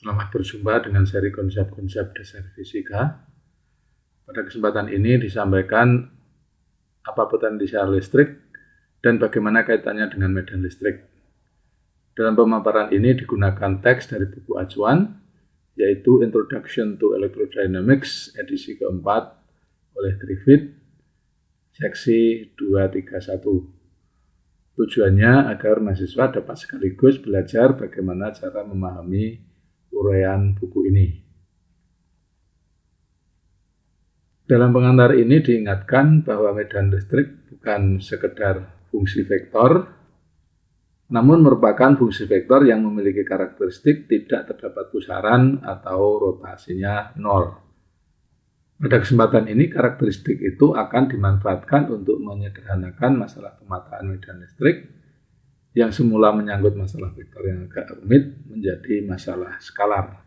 Selamat berjumpa dengan seri konsep-konsep dasar fisika. Pada kesempatan ini disampaikan apa potensial listrik dan bagaimana kaitannya dengan medan listrik. Dalam pemaparan ini digunakan teks dari buku acuan, yaitu Introduction to Electrodynamics edisi keempat oleh Griffith, seksi 231. Tujuannya agar mahasiswa dapat sekaligus belajar bagaimana cara memahami uraian buku ini. Dalam pengantar ini diingatkan bahwa medan listrik bukan sekedar fungsi vektor, namun merupakan fungsi vektor yang memiliki karakteristik tidak terdapat pusaran atau rotasinya nol. Pada kesempatan ini karakteristik itu akan dimanfaatkan untuk menyederhanakan masalah pemetaan medan listrik yang semula menyangkut masalah vektor yang agak rumit menjadi masalah skalar.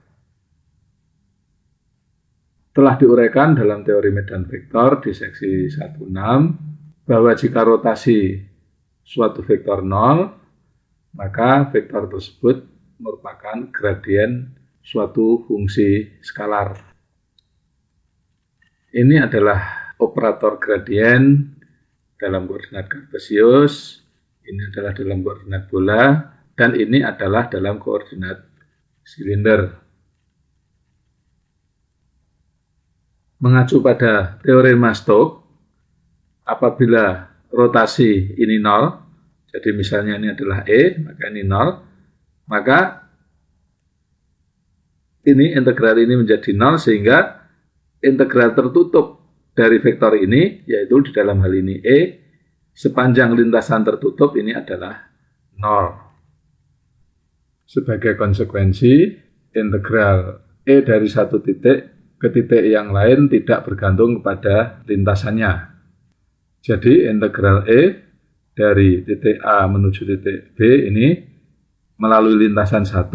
Telah diuraikan dalam teori medan vektor di seksi 16 bahwa jika rotasi suatu vektor nol, maka vektor tersebut merupakan gradien suatu fungsi skalar. Ini adalah operator gradien dalam koordinat kartesius, ini adalah dalam koordinat bola, dan ini adalah dalam koordinat silinder. Mengacu pada teorema Stokes, apabila rotasi ini nol, jadi misalnya ini adalah E, maka ini nol, maka ini integral ini menjadi nol, sehingga integral tertutup dari vektor ini, yaitu di dalam hal ini E, sepanjang lintasan tertutup ini adalah nol. Sebagai konsekuensi, integral E dari satu titik ke titik yang lain tidak bergantung kepada lintasannya. Jadi integral E dari titik A menuju titik B ini melalui lintasan 1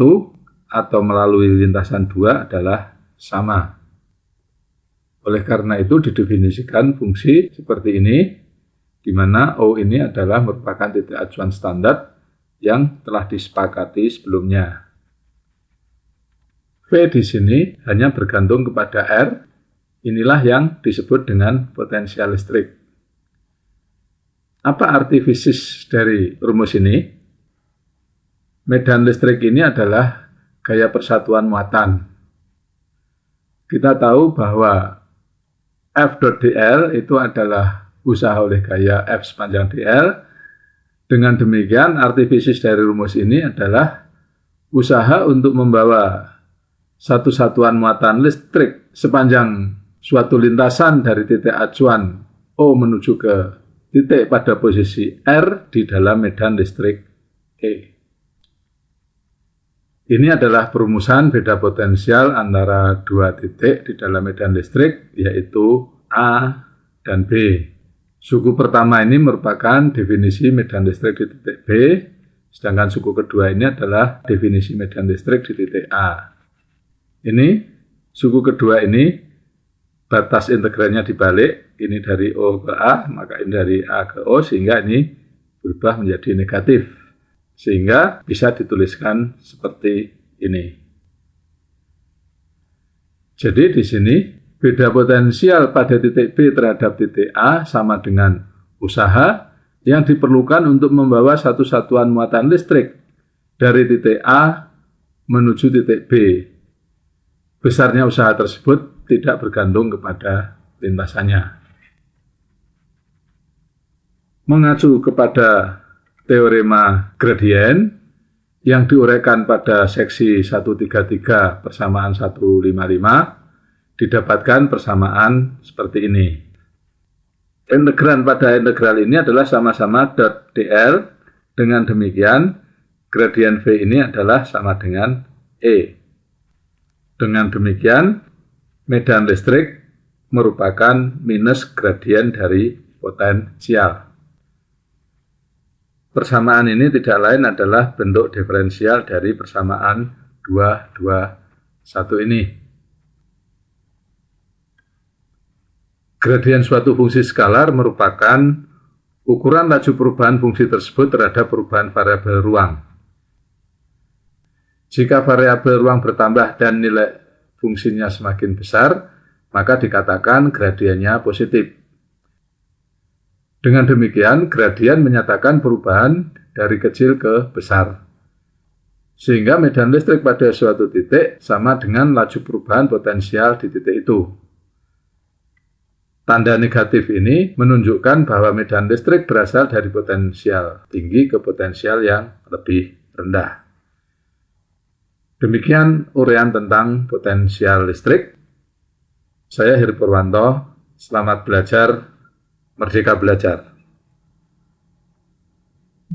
atau melalui lintasan 2 adalah sama. Oleh karena itu didefinisikan fungsi seperti ini, di mana O ini adalah merupakan titik acuan standar yang telah disepakati sebelumnya. V di sini hanya bergantung kepada R, inilah yang disebut dengan potensial listrik. Apa arti fisis dari rumus ini? Medan listrik ini adalah gaya persatuan muatan. Kita tahu bahwa F.dl itu adalah usaha oleh gaya F sepanjang dl. Dengan demikian, arti fisis dari rumus ini adalah usaha untuk membawa satu satuan muatan listrik sepanjang suatu lintasan dari titik acuan O menuju ke titik pada posisi R di dalam medan listrik E. Ini adalah perumusan beda potensial antara dua titik di dalam medan listrik, yaitu A dan B. Suku pertama ini merupakan definisi medan listrik di titik B, sedangkan suku kedua ini adalah definisi medan listrik di titik A. Ini, suku kedua ini, batas integralnya dibalik, ini dari O ke A, maka ini dari A ke O, sehingga ini berubah menjadi negatif. Sehingga bisa dituliskan seperti ini. Jadi di sini, beda potensial pada titik B terhadap titik A sama dengan usaha yang diperlukan untuk membawa satu satuan muatan listrik dari titik A menuju titik B. Besarnya usaha tersebut tidak bergantung kepada lintasannya. Mengacu kepada teorema gradien yang diuraikan pada seksi 133 persamaan 155, didapatkan persamaan seperti ini. Integran pada integral ini adalah sama-sama dot dl. Dengan demikian, gradien V ini adalah sama dengan E. Dengan demikian, medan listrik merupakan minus gradien dari potensial. Persamaan ini tidak lain adalah bentuk diferensial dari persamaan 221 ini. Gradien suatu fungsi skalar merupakan ukuran laju perubahan fungsi tersebut terhadap perubahan variabel ruang. Jika variabel ruang bertambah dan nilai fungsinya semakin besar, maka dikatakan gradiennya positif. Dengan demikian, gradien menyatakan perubahan dari kecil ke besar. Sehingga medan listrik pada suatu titik sama dengan laju perubahan potensial di titik itu. Tanda negatif ini menunjukkan bahwa medan listrik berasal dari potensial tinggi ke potensial yang lebih rendah. Demikian uraian tentang potensial listrik. Saya Heri Purwanto, selamat belajar, merdeka belajar.